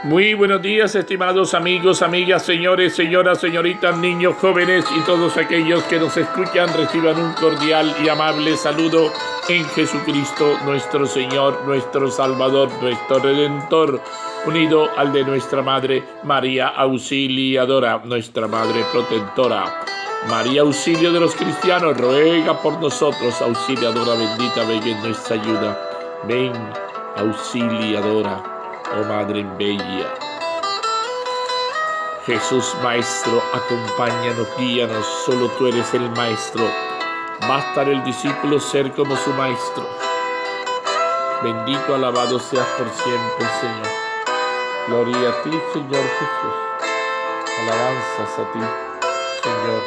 Muy buenos días, estimados amigos, amigas, señores, señoras, señoritas, niños, jóvenes y todos aquellos que nos escuchan. Reciban un cordial y amable saludo en Jesucristo, nuestro Señor, nuestro Salvador, nuestro Redentor, unido al de nuestra Madre María Auxiliadora, nuestra Madre Protectora. María, auxilio de los cristianos, ruega por nosotros. Auxiliadora bendita, venga en nuestra ayuda. Ven, auxiliadora, oh Madre bella. Jesús Maestro, acompáñanos, guíanos, solo tú eres el Maestro. Basta el discípulo ser como su Maestro. Bendito, alabado seas por siempre, Señor. Gloria a ti, Señor Jesús. Alabanzas a ti, Señor.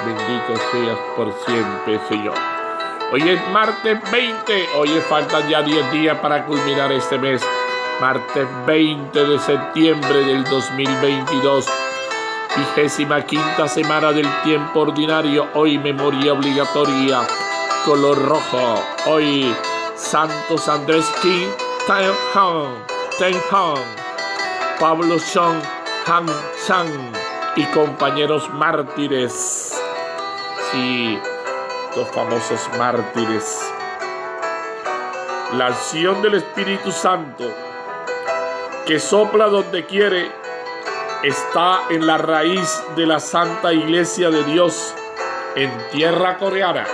Bendito seas por siempre, Señor. Hoy es martes 20. Hoy faltan ya 10 días para culminar este mes. Martes 20 de septiembre del 2022. 25ª semana del tiempo ordinario. Hoy memoria obligatoria. Color rojo. Hoy Santos Andrés King, Ten Hong, Pablo Sean, Han San y compañeros mártires. Sí, los famosos mártires. La acción del Espíritu Santo, que sopla donde quiere, está en la raíz de la Santa Iglesia de Dios en tierra coreana.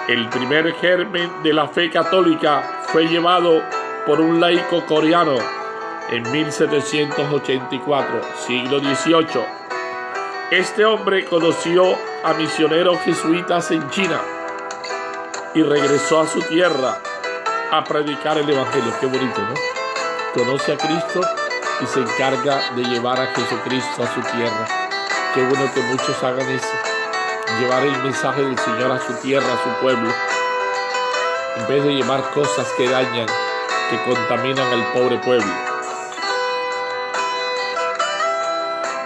El primer germen de la fe católica fue llevado por un laico coreano en 1784, siglo XVIII. Este hombre conoció a misioneros jesuitas en China y regresó a su tierra a predicar el Evangelio. Qué bonito, ¿no? Conoce a Cristo y se encarga de llevar a Jesucristo a su tierra. Qué bueno que muchos hagan eso. Llevar el mensaje del Señor a su tierra, a su pueblo, en vez de llevar cosas que dañan, que contaminan al pobre pueblo.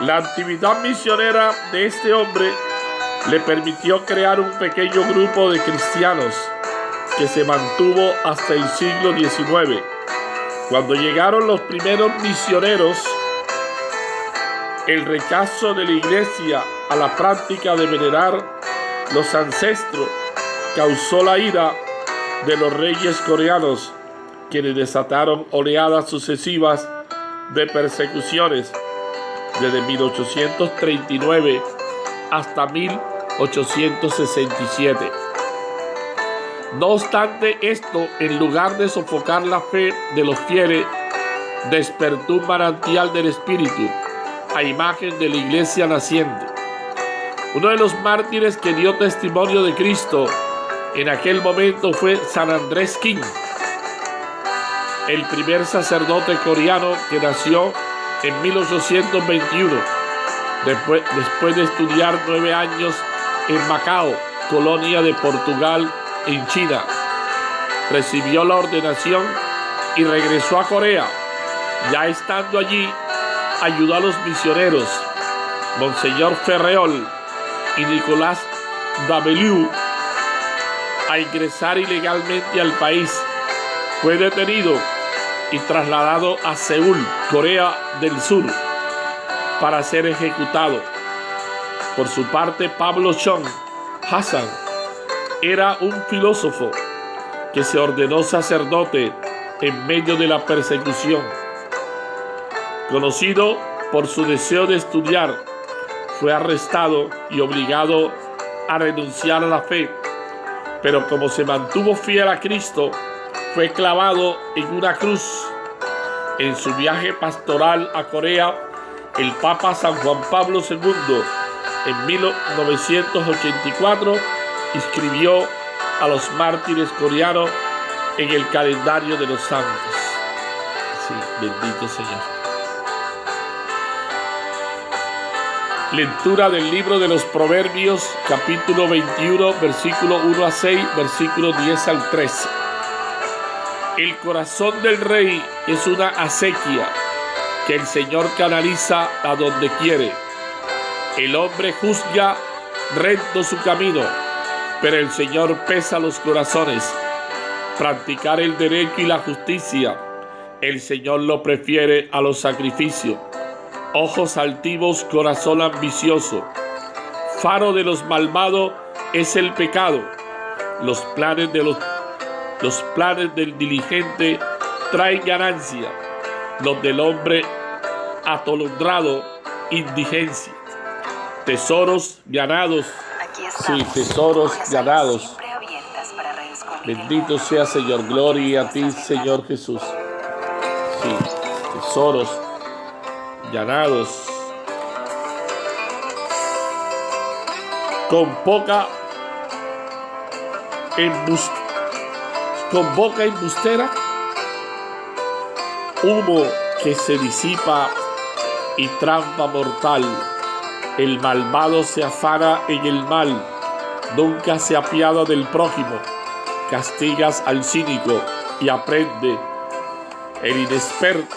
La actividad misionera de este hombre le permitió crear un pequeño grupo de cristianos que se mantuvo hasta el siglo XIX. Cuando llegaron los primeros misioneros, el rechazo de la iglesia a la práctica de venerar los ancestros causó la ira de los reyes coreanos, quienes desataron oleadas sucesivas de persecuciones desde 1839 hasta 1867. No obstante esto, en lugar de sofocar la fe de los fieles, despertó un manantial del Espíritu a imagen de la iglesia naciente. Uno de los mártires que dio testimonio de Cristo en aquel momento fue San Andrés King, el primer sacerdote coreano que nació en 1821, después de estudiar 9 años en Macao, colonia de Portugal en China. Recibió la ordenación y regresó a Corea. Ya estando allí, ayudó a los misioneros Monseñor Ferreol y Nicolás W. a ingresar ilegalmente al país. Fue detenido y trasladado a Seúl, Corea del Sur, para ser ejecutado. Por su parte, Pablo Sean Hassan era un filósofo que se ordenó sacerdote en medio de la persecución. Conocido por su deseo de estudiar, fue arrestado y obligado a renunciar a la fe, pero como se mantuvo fiel a Cristo, fue clavado en una cruz. En su viaje pastoral a Corea, el Papa San Juan Pablo II, en 1984, inscribió a los mártires coreanos en el calendario de los santos. Sí, bendito Señor. Lectura del libro de los Proverbios, capítulo 21, versículo 1 a 6, versículo 10 al 13. El corazón del rey es una acequia que el Señor canaliza a donde quiere. El hombre juzga recto su camino, pero el Señor pesa los corazones. Practicar el derecho y la justicia El Señor lo prefiere a los sacrificios. Ojos altivos, corazón ambicioso. Faro de los malvados es el pecado. Los planes del diligente traen ganancia. Los del hombre atolondrado, indigencia. Tesoros ganados. Sí, tesoros ganados. Bendito sea, Señor. Gloria a ti, Señor Jesús. Sí, tesoros ganados. Con boca embustera, humo que se disipa y trampa mortal. El malvado se afana en el mal, nunca se apiada del prójimo. Castigas al cínico y aprende el inexperto,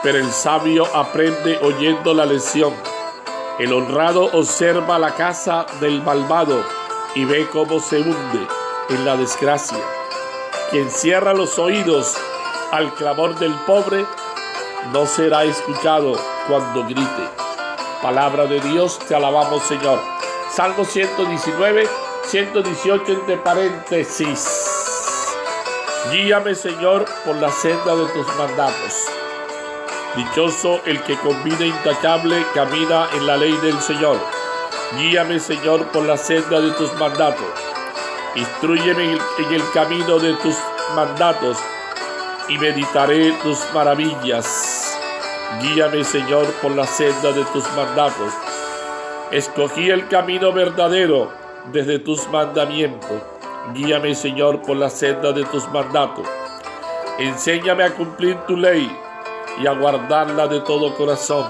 pero el sabio aprende oyendo la lección. El honrado observa la casa del malvado y ve cómo se hunde en la desgracia. Quien cierra los oídos al clamor del pobre no será escuchado cuando grite. Palabra de Dios, te alabamos, Señor. Salmo 119, 118 entre paréntesis. Guíame, Señor, por la senda de tus mandatos. Dichoso el que con vida intachable camina en la ley del Señor. Guíame, Señor, por la senda de tus mandatos. Instrúyeme en el camino de tus mandatos y meditaré tus maravillas. Guíame, Señor, por la senda de tus mandatos. Escogí el camino verdadero desde tus mandamientos. Guíame, Señor, por la senda de tus mandatos. Enséñame a cumplir tu ley y a guardarla de todo corazón.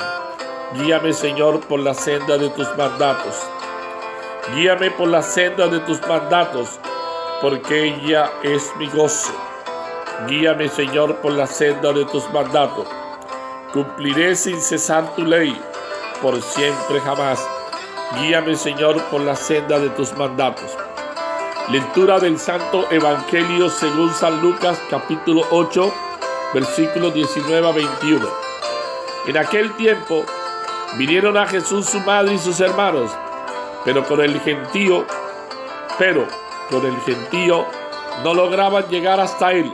Guíame, Señor, por la senda de tus mandatos. Guíame por la senda de tus mandatos, porque ella es mi gozo. Guíame, Señor, por la senda de tus mandatos. Cumpliré sin cesar tu ley, por siempre jamás. Guíame, Señor, por la senda de tus mandatos. Lectura del Santo Evangelio según San Lucas, capítulo 8, versículos 19 a 21. En aquel tiempo vinieron a Jesús su madre y sus hermanos, pero con el gentío no lograban llegar hasta él.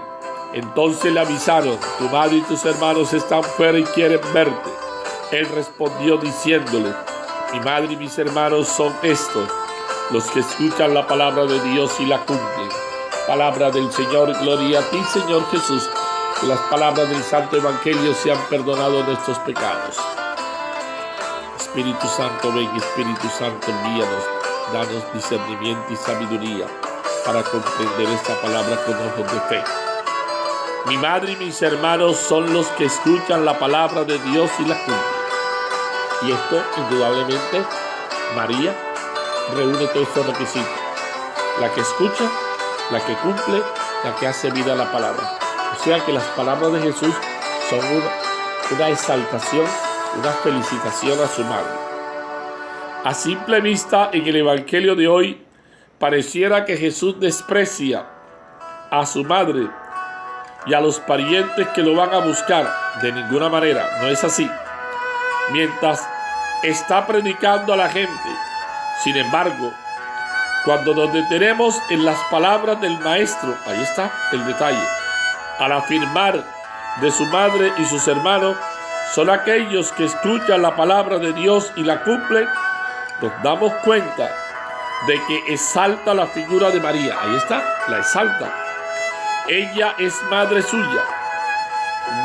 Entonces le avisaron: tu madre y tus hermanos están fuera y quieren verte. Él respondió diciéndole: mi madre y mis hermanos son estos, los que escuchan la palabra de Dios y la cumplen. Palabra del Señor. Gloria a ti, Señor Jesús. Que las palabras del Santo Evangelio sean perdonados nuestros pecados. Espíritu Santo, ven. Espíritu Santo, envíanos. Danos discernimiento y sabiduría para comprender esta palabra con ojos de fe. Mi madre y mis hermanos son los que escuchan la palabra de Dios y la cumplen. Y esto, indudablemente, María reúne todos estos requisitos: la que escucha, la que cumple, la que hace vida a la palabra. O sea que las palabras de Jesús son una exaltación, una felicitación a su madre. A simple vista, en el Evangelio de hoy, pareciera que Jesús desprecia a su madre y a los parientes que lo van a buscar. De ninguna manera, no es así. Mientras está predicando a la gente. Sin embargo, cuando nos detenemos en las palabras del Maestro, ahí está el detalle. Al afirmar de su madre y sus hermanos, son aquellos que escuchan la palabra de Dios y la cumplen, nos damos cuenta de que exalta la figura de María. Ahí está, la exalta. Ella es madre suya,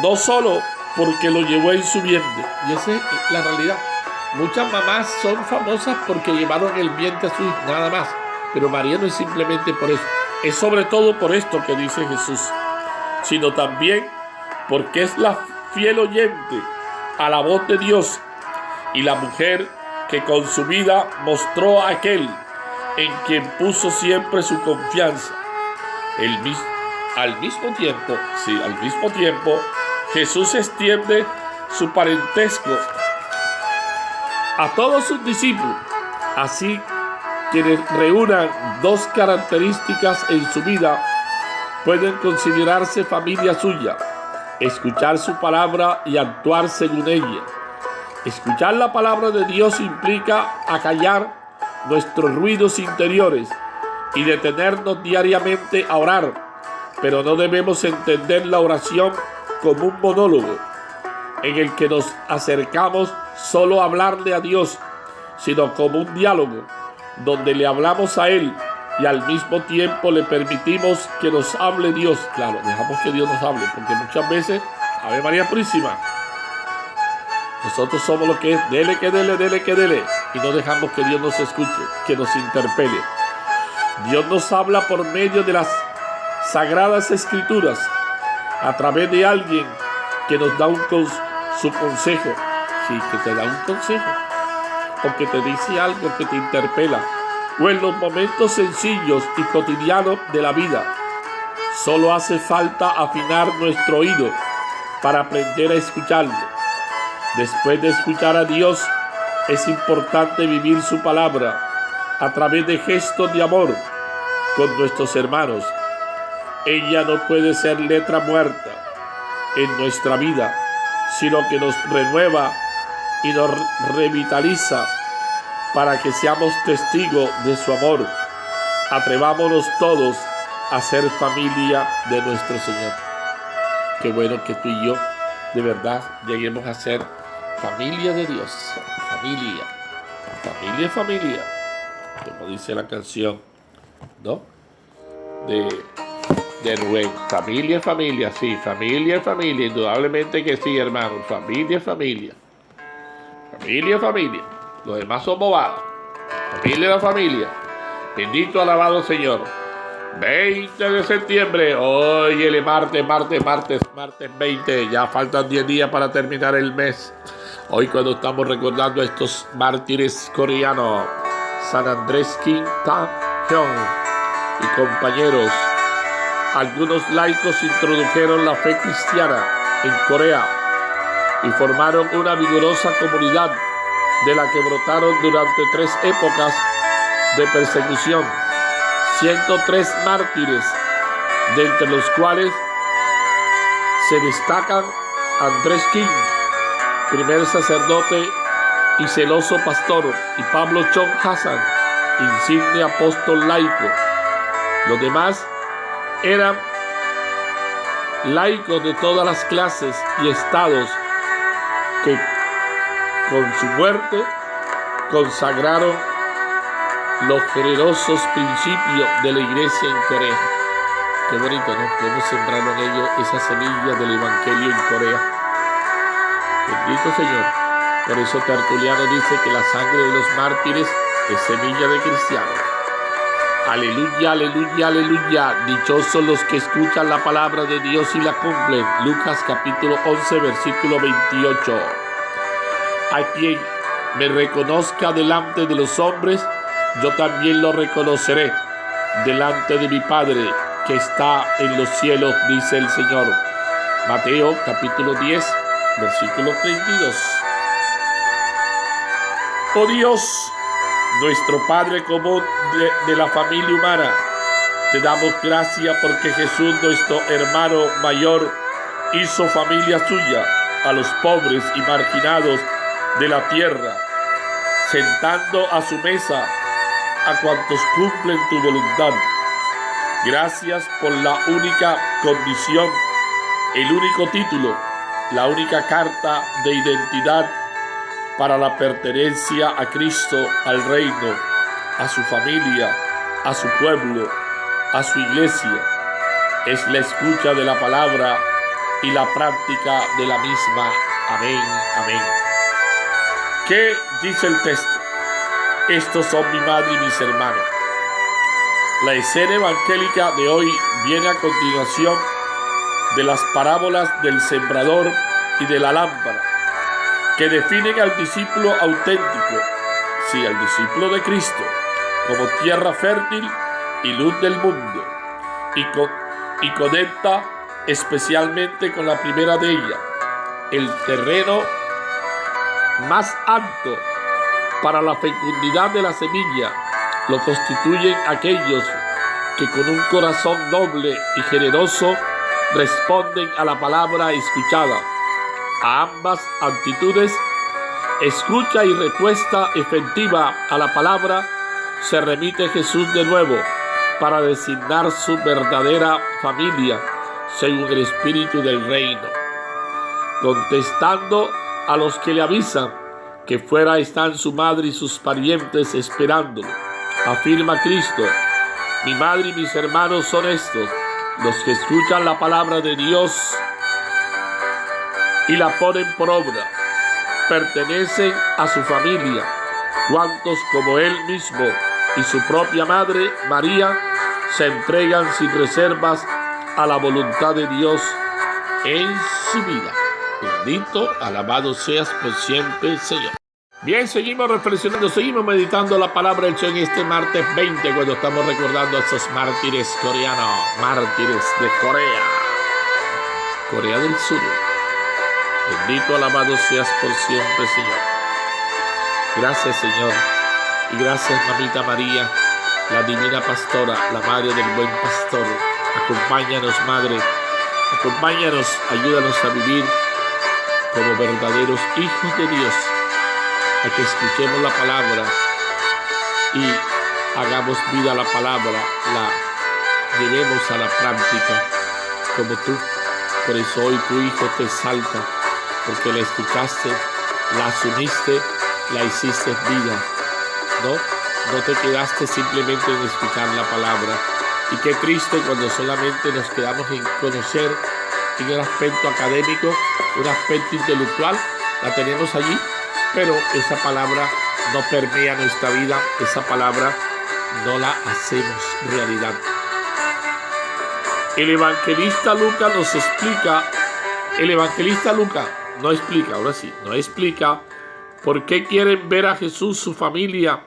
no solo porque lo llevó en su vientre. Y esa es la realidad. Muchas mamás son famosas porque llevaron el vientre a su hijo, nada más. Pero María no es simplemente por eso. Es sobre todo por esto que dice Jesús, sino también porque es la fiel oyente a la voz de Dios y la mujer que con su vida mostró a aquel en quien puso siempre su confianza. Al mismo tiempo, Jesús extiende su parentesco a todos sus discípulos. Así, quienes reúnan dos características en su vida pueden considerarse familia suya. escuchar su palabra y actuar según ella. Escuchar la palabra de Dios implica acallar nuestros ruidos interiores y detenernos diariamente a orar, pero no debemos entender la oración como un monólogo en el que nos acercamos solo a hablarle a Dios, sino como un diálogo donde le hablamos a Él y al mismo tiempo le permitimos que nos hable Dios. Claro, dejamos que Dios nos hable, porque muchas veces, Ave María Purísima, nosotros somos lo que es, dele que dele, dele que dele, y no dejamos que Dios nos escuche, que nos interpele. Dios nos habla por medio de las Sagradas Escrituras, a través de alguien que nos da su consejo. Sí, que te da un consejo, o que te dice algo que te interpela, o en los momentos sencillos y cotidianos de la vida. Solo hace falta afinar nuestro oído para aprender a escucharlo. Después de escuchar a Dios, es importante vivir su palabra a través de gestos de amor con nuestros hermanos. Ella no puede ser letra muerta en nuestra vida, sino que nos renueva y nos revitaliza para que seamos testigos de su amor. Atrevámonos todos a ser familia de nuestro Señor. Qué bueno que tú y yo de verdad lleguemos a ser familia de Dios. Familia, como dice la canción, ¿no? De Rubén. Familia, sí, familia, indudablemente que sí, hermano. Familia. Los demás son bobadas. Familia. Bendito, alabado Señor. 20 de septiembre. Hoy el martes 20. Ya faltan 10 días para terminar el mes. Hoy, cuando estamos recordando a estos mártires coreanos, San Andrés Kim Ta-hyung y compañeros, algunos laicos introdujeron la fe cristiana en Corea y formaron una vigorosa comunidad de la que brotaron durante 3 épocas de persecución 103 mártires, de entre los cuales se destacan Andrés Kim, primer sacerdote y celoso pastor, y Pablo Chon Hassan, insigne apóstol laico. Los demás eran laicos de todas las clases y estados que con su muerte consagraron los generosos principios de la iglesia en Corea. Qué bonito, ¿no? Cómo sembraron ellos esa semilla del evangelio en Corea. Bendito Señor. Por eso Tertuliano dice que la sangre de los mártires es semilla de cristianos. Aleluya. Dichosos los que escuchan la palabra de Dios y la cumplen. Lucas capítulo 11, versículo 28. A quien me reconozca delante de los hombres, yo también lo reconoceré delante de mi Padre que está en los cielos, dice el Señor. Mateo capítulo 10, versículo 32. Oh Dios, nuestro Padre común de la familia humana, te damos gracias porque Jesús, nuestro hermano mayor, hizo familia suya a los pobres y marginados de la tierra, sentando a su mesa a cuantos cumplen tu voluntad. Gracias por la única condición, el único título, la única carta de identidad para la pertenencia a Cristo, al reino, a su familia, a su pueblo, a su iglesia. Es la escucha de la palabra y la práctica de la misma. Amén. ¿Qué dice el texto? Estos son mi madre y mis hermanos. La escena evangélica de hoy viene a continuación de las parábolas del sembrador y de la lámpara, que definen al discípulo auténtico, sí, al discípulo de Cristo, como tierra fértil y luz del mundo, y conecta especialmente con la primera de ellas. El terreno más apto para la fecundidad de la semilla lo constituyen aquellos que con un corazón noble y generoso responden a la palabra escuchada. A ambas actitudes, escucha y respuesta efectiva a la palabra, se remite Jesús de nuevo para designar su verdadera familia según el espíritu del reino. Contestando a los que le avisan que fuera están su madre y sus parientes esperándolo, afirma Cristo: mi madre y mis hermanos son estos, los que escuchan la palabra de Dios y la ponen por obra. Pertenecen a su familia, cuantos como él mismo y su propia madre, María, se entregan sin reservas a la voluntad de Dios en su vida. Bendito, alabado seas por siempre, Señor. Bien, seguimos reflexionando, seguimos meditando la palabra del Señor en este martes 20, cuando estamos recordando a esos mártires coreanos, mártires de Corea, Corea del Sur. Bendito, alabado seas por siempre, Señor. Gracias, Señor. Y gracias, mamita María, la divina pastora, la madre del buen pastor. Acompáñanos, Madre. Acompáñanos, ayúdanos a vivir como verdaderos hijos de Dios. A que escuchemos la palabra y hagamos vida a la palabra, la llevemos a la práctica como tú. Por eso hoy tu hijo te exalta, porque la escuchaste, la asumiste, la hiciste vida. No te quedaste simplemente en escuchar la palabra. Y qué triste cuando solamente nos quedamos en conocer en el aspecto académico, un aspecto intelectual, la tenemos allí, pero esa palabra no permea nuestra vida, esa palabra no la hacemos realidad. El evangelista Lucas nos explica, no explica por qué quieren ver a Jesús sus familiares.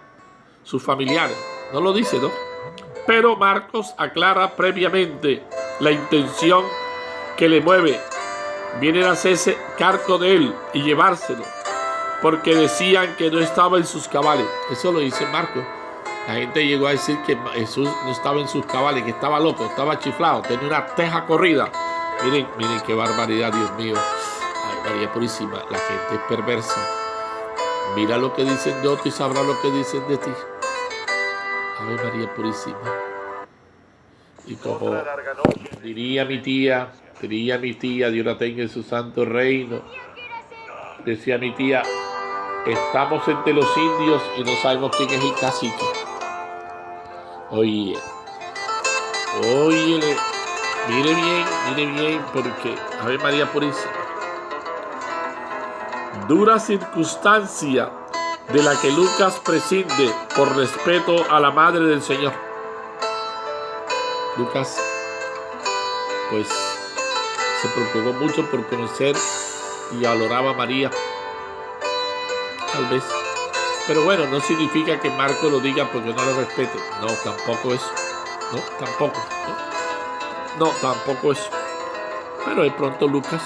No lo dice, ¿no? Pero Marcos aclara previamente la intención que le mueve. Vienen a hacerse cargo de él y llevárselo, porque decían que no estaba en sus cabales. Eso lo dice Marcos. La gente llegó a decir que Jesús no estaba en sus cabales, que estaba loco, estaba chiflado, tenía una teja corrida. Miren qué barbaridad, Dios mío. Ay, María Purísima, la gente es perversa. Mira lo que dicen de otro y sabrá lo que dicen de ti. Ave María Purísima. Y como diría mi tía, Dios la tenga en su santo reino, decía mi tía, estamos entre los indios y no sabemos quién es el cacique. Óyele, mire bien, porque Ave María Purísima, dura circunstancia de la que Lucas prescinde por respeto a la madre del Señor. Lucas, pues, se preocupó mucho por conocer y valoraba a María, tal vez. Pero bueno, no significa que Marcos lo diga porque no lo respete. No, tampoco eso. No, tampoco eso. Pero de pronto Lucas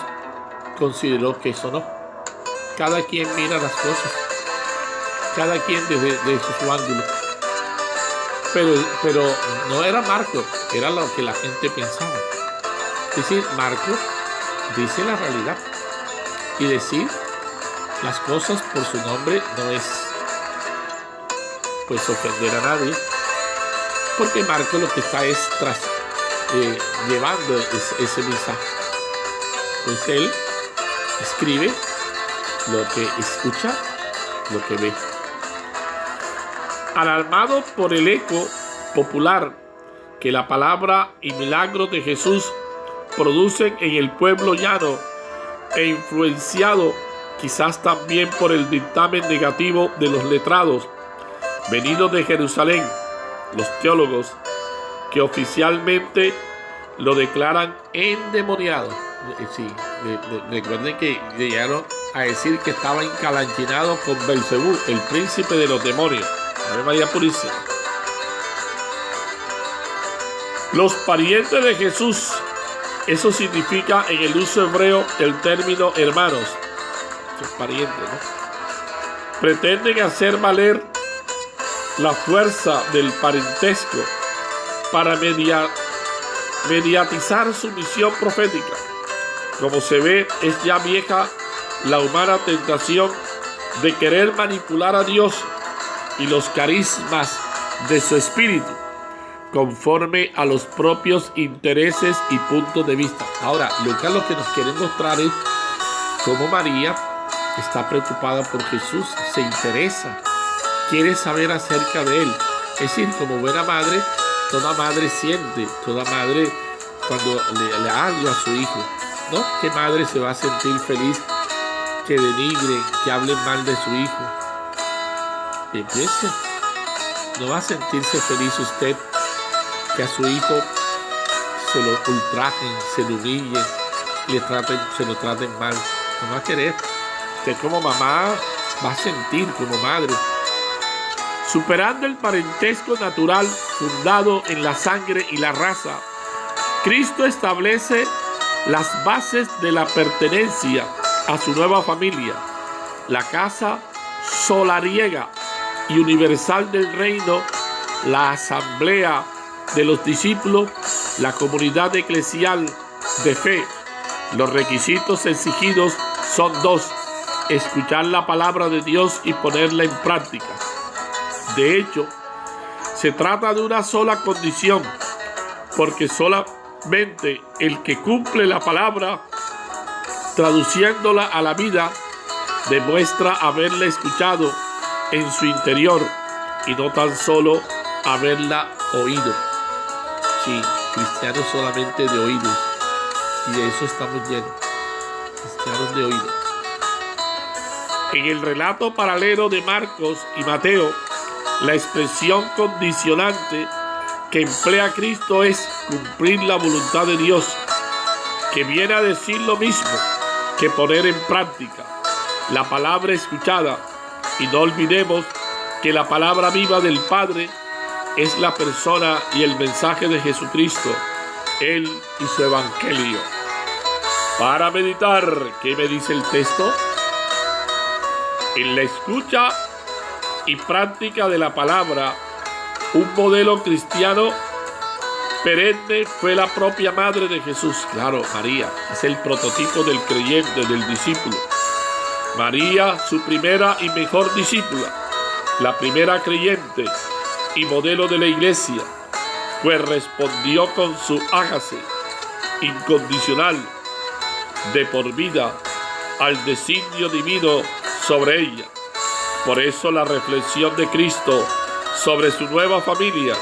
consideró que eso no. Cada quien mira las cosas. Cada quien desde su ángulo. Pero no era Marcos, era lo que la gente pensaba. Es decir, Marcos dice la realidad. Y decir las cosas por su nombre no es, pues, ofender a nadie. Porque Marcos lo que está es llevando ese mensaje. Pues él escribe lo que escucha, lo que ve. Alarmado por el eco popular que la palabra y milagros de Jesús producen en el pueblo llano, e influenciado quizás también por el dictamen negativo de los letrados venidos de Jerusalén, los teólogos, que oficialmente lo declaran endemoniado. Sí, recuerden que llegaron a decir que estaba encalanchinado con Belcebú, el príncipe de los demonios. Ave María Purísima. Los parientes de Jesús, eso significa en el uso hebreo el término hermanos. Los parientes, ¿no? Pretenden hacer valer la fuerza del parentesco para mediatizar su misión profética. Como se ve, es ya vieja la humana tentación de querer manipular a Dios y los carismas de su espíritu conforme a los propios intereses y puntos de vista. Ahora, Lucas lo que nos quiere mostrar es cómo María está preocupada por Jesús, se interesa, quiere saber acerca de él. Es decir, como buena madre, toda madre siente, toda madre cuando le habla a su hijo, ¿no? ¿Qué madre se va a sentir feliz que denigren, que hablen mal de su hijo? Empiece. ¿No va a sentirse feliz usted que a su hijo se lo ultrajen, se lo humillen, se lo traten mal? No va a querer. Usted como mamá va a sentir como madre. Superando el parentesco natural fundado en la sangre y la raza, Cristo establece las bases de la pertenencia a su nueva familia, la casa solariega y universal del reino, la asamblea de los discípulos, la comunidad eclesial de fe. Los requisitos exigidos son dos: escuchar la palabra de Dios y ponerla en práctica. De hecho, se trata de una sola condición, porque solamente el que cumple la palabra, traduciéndola a la vida, demuestra haberla escuchado en su interior y no tan solo haberla oído. Sí, cristianos solamente de oídos, y de eso estamos llenos, cristianos de oídos. En el relato paralelo de Marcos y Mateo, la expresión condicionante que emplea Cristo es cumplir la voluntad de Dios, que viene a decir lo mismo que poner en práctica la palabra escuchada. Y no olvidemos que la palabra viva del Padre es la persona y el mensaje de Jesucristo, Él y su Evangelio. Para meditar, ¿qué me dice el texto? En la escucha y práctica de la palabra, un modelo cristiano perenne fue la propia madre de Jesús. Claro, María es el prototipo del creyente, del discípulo. María, su primera y mejor discípula, la primera creyente y modelo de la iglesia, pues respondió con su hágase incondicional de por vida al designio divino sobre ella. Por eso la reflexión de Cristo sobre su nueva familia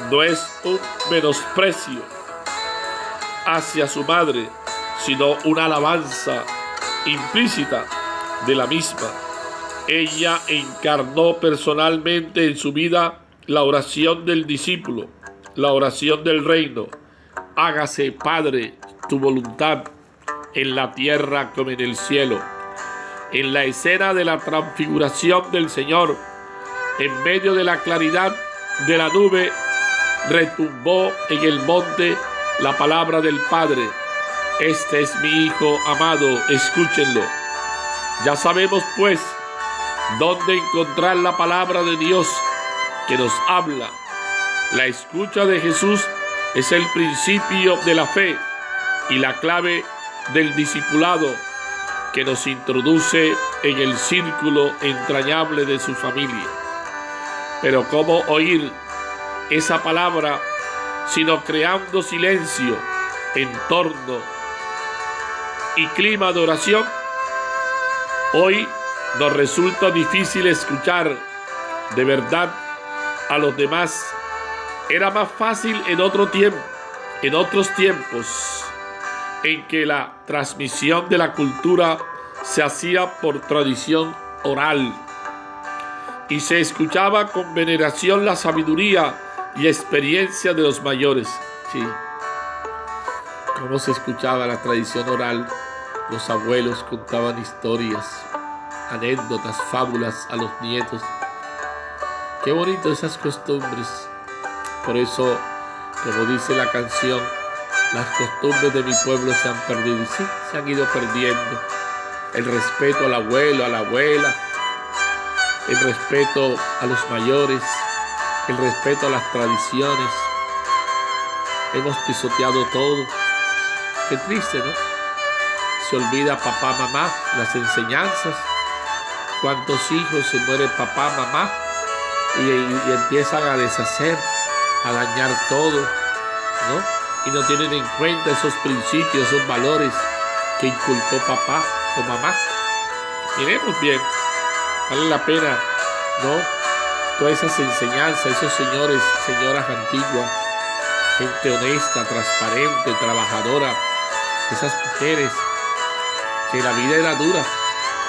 no es un menosprecio hacia su madre, sino una alabanza implícita de la misma. Ella encarnó personalmente en su vida la oración del discípulo, la oración del reino. Hágase, Padre, tu voluntad en la tierra como en el cielo. En la escena de la transfiguración del Señor, en medio de la claridad de la nube, retumbó en el monte la palabra del Padre: este es mi Hijo amado, escúchenlo. Ya sabemos pues dónde encontrar la palabra de Dios que nos habla. La escucha de Jesús es el principio de la fe y la clave del discipulado que nos introduce en el círculo entrañable de su familia. Pero ¿cómo oír esa palabra sino creando silencio, entorno y clima de oración? Hoy nos resulta difícil escuchar de verdad a los demás. Era más fácil en otros tiempos en que la transmisión de la cultura se hacía por tradición oral y se escuchaba con veneración la sabiduría y experiencia de los mayores. Sí. ¿Cómo se escuchaba la tradición oral? Los abuelos contaban historias, anécdotas, fábulas a los nietos. Qué bonito esas costumbres. Por eso, como dice la canción, las costumbres de mi pueblo se han perdido. Sí, se han ido perdiendo. El respeto al abuelo, a la abuela, el respeto a los mayores, el respeto a las tradiciones. hemos pisoteado todo. Qué triste, ¿no? Se olvida papá, mamá, las enseñanzas. Cuántos hijos se muere papá, mamá y empiezan a deshacer, a dañar todo, ¿no? Y no tienen en cuenta esos principios, esos valores que inculcó papá o mamá. Miremos bien, vale la pena, ¿no? Todas esas enseñanzas, esos señores, señoras antiguas, gente honesta, transparente, trabajadora, esas mujeres que la vida era dura.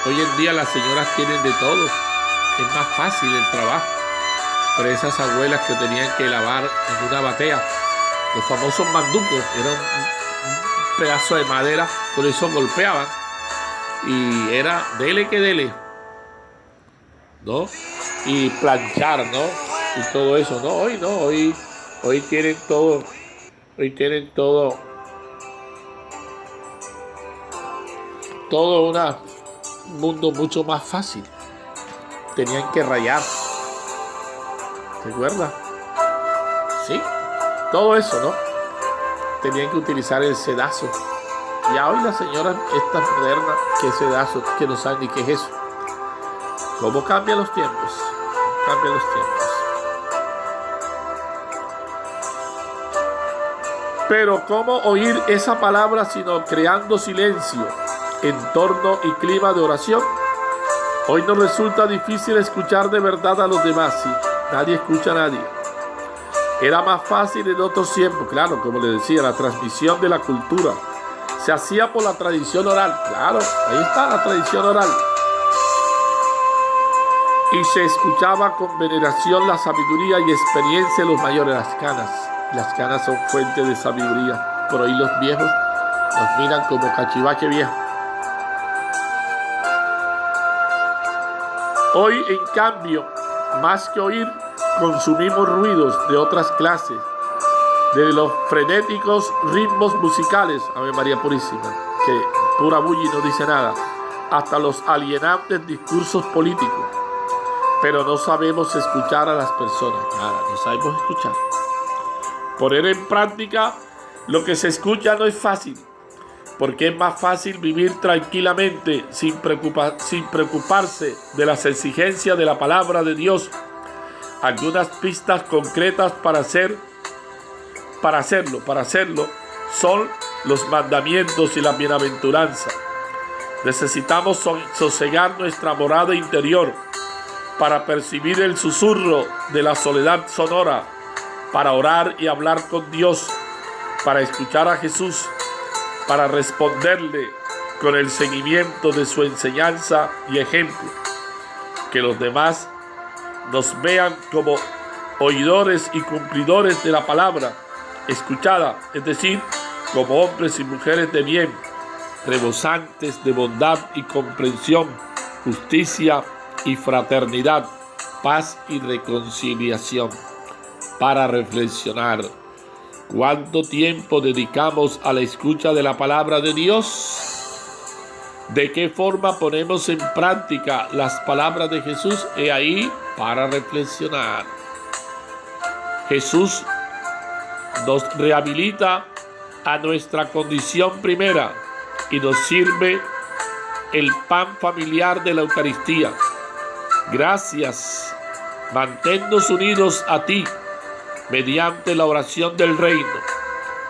Hoy en día las señoras tienen de todo, es más fácil el trabajo. Pero esas abuelas que tenían que lavar en una batea, los famosos manducos, era un pedazo de madera, con eso golpeaban y era dele que dele, ¿no? Y planchar, ¿no? Y todo eso, ¿no? Hoy no, hoy tienen todo, todo un mundo mucho más fácil. Tenían que rayar, ¿recuerda? Sí, todo eso, ¿no? Tenían que utilizar el sedazo. Ya hoy las señoras estas modernas, ¿qué sedazo? Que no saben ni qué es eso. ¿Cómo cambian los tiempos? Cambian los tiempos. Pero ¿cómo oír esa palabra sino creando silencio, entorno y clima de oración? Hoy nos resulta difícil escuchar de verdad a los demás, ¿sí? Nadie escucha a nadie. Era más fácil en otros tiempos, claro, como le decía, la transmisión de la cultura se hacía por la tradición oral, claro, ahí está la tradición oral. Y se escuchaba con veneración la sabiduría y experiencia de los mayores. Las canas son fuente de sabiduría. Por hoy los viejos nos miran como cachivache viejo. Hoy, en cambio, más que oír, consumimos ruidos de otras clases, de los frenéticos ritmos musicales, Ave María Purísima, que pura bulla y no dice nada, hasta los alienantes discursos políticos. Pero no sabemos escuchar a las personas, nada, no sabemos escuchar. Poner en práctica lo que se escucha no es fácil, porque es más fácil vivir tranquilamente sin preocuparse de las exigencias de la palabra de Dios. Algunas pistas concretas para hacerlo son los mandamientos y la bienaventuranza. Necesitamos sosegar nuestra morada interior para percibir el susurro de la soledad sonora, para orar y hablar con Dios, para escuchar a Jesús, para responderle con el seguimiento de su enseñanza y ejemplo. Que los demás nos vean como oidores y cumplidores de la palabra escuchada, es decir, como hombres y mujeres de bien, rebosantes de bondad y comprensión, justicia y fraternidad, paz y reconciliación. Para reflexionar, ¿cuánto tiempo dedicamos a la escucha de la palabra de Dios? ¿De qué forma ponemos en práctica las palabras de Jesús? He ahí para reflexionar. Jesús nos rehabilita a nuestra condición primera y nos sirve el pan familiar de la Eucaristía. Gracias, manténnos unidos a ti mediante la oración del reino.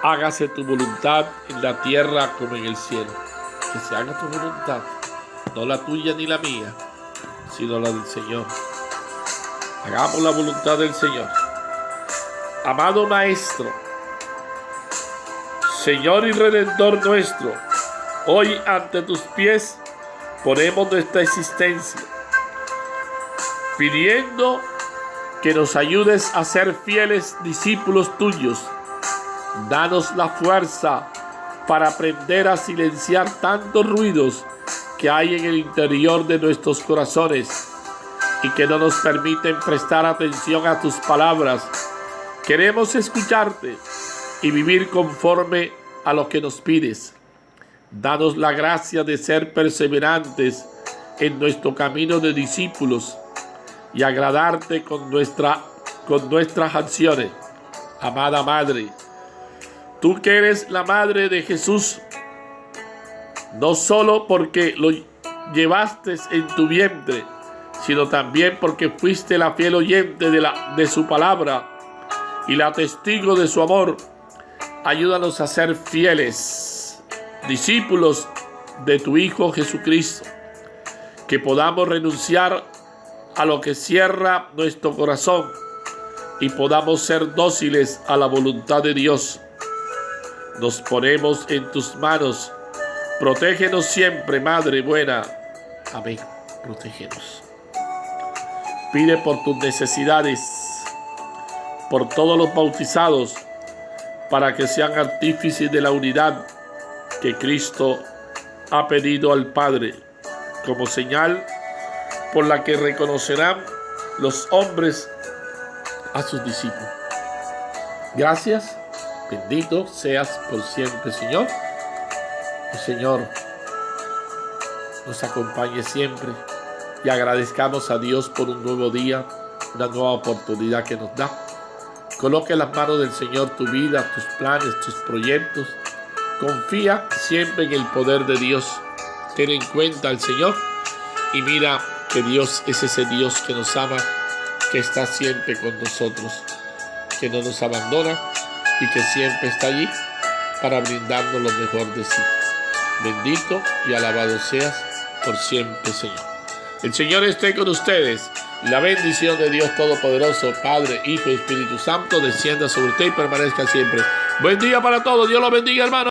Hágase tu voluntad en la tierra como en el cielo. Que se haga tu voluntad, no la tuya ni la mía, sino la del Señor. Hagamos la voluntad del Señor. Amado Maestro, Señor y Redentor nuestro, hoy ante tus pies ponemos nuestra existencia, pidiendo que nos ayudes a ser fieles discípulos tuyos. Danos la fuerza para aprender a silenciar tantos ruidos que hay en el interior de nuestros corazones y que no nos permiten prestar atención a tus palabras. Queremos escucharte y vivir conforme a lo que nos pides. Danos la gracia de ser perseverantes en nuestro camino de discípulos y agradarte con nuestras acciones. Amada Madre, Tú que eres la madre de Jesús, no solo porque lo llevaste en tu vientre, sino también porque fuiste la fiel oyente de su palabra y la testigo de su amor. Ayúdanos a ser fieles discípulos de tu Hijo Jesucristo, que podamos renunciar a lo que cierra nuestro corazón y podamos ser dóciles a la voluntad de Dios. Nos ponemos en tus manos. Protégenos siempre, Madre buena. Amén. Protégenos. Pide por tus necesidades, por todos los bautizados, para que sean artífices de la unidad que Cristo ha pedido al Padre, como señal por la que reconocerán los hombres a sus discípulos. Gracias, bendito seas por siempre, Señor. El Señor nos acompañe siempre y agradezcamos a Dios por un nuevo día, una nueva oportunidad que nos da. Coloque en las manos del Señor tu vida, tus planes, tus proyectos. Confía siempre en el poder de Dios. Ten en cuenta al Señor y mira que Dios es ese Dios que nos ama, que está siempre con nosotros, que no nos abandona y que siempre está allí para brindarnos lo mejor de sí. Bendito y alabado seas por siempre, Señor. El Señor esté con ustedes. La bendición de Dios Todopoderoso, Padre, Hijo y Espíritu Santo, descienda sobre usted y permanezca siempre. Buen día para todos. Dios los bendiga, hermano.